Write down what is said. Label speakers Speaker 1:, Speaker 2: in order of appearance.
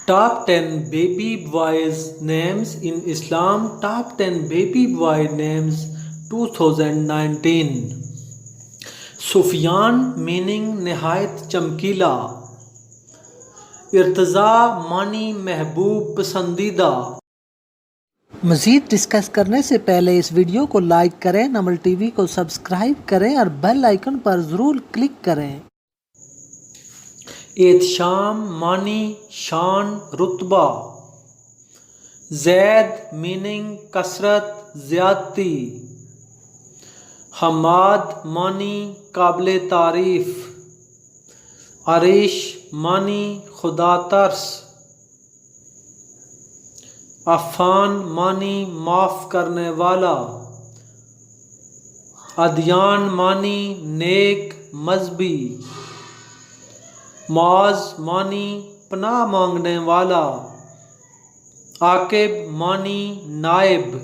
Speaker 1: Top 10 baby boys names in Islam. Top 10 baby boy names 2019. Sufyan meaning nihayat chamkila. Irtaza معنی محبوب پسندیدہ.
Speaker 2: مزید discuss کرنے سے پہلے اس ویڈیو کو لائک کریں، نمل ٹی وی کو سبسکرائب کریں اور بیل آئیکن پر ضرور کلک کریں.
Speaker 1: احتشام معنی شان رتبہ. زید میننگ کثرت زیادتی. حماد معنی قابل تعریف. عریش معنی خدا ترس. عفان معنی معاف کرنے والا. ادیان معنی نیک مذہبی. معاذ معنی پناہ مانگنے والا. عاقب معنی نائب.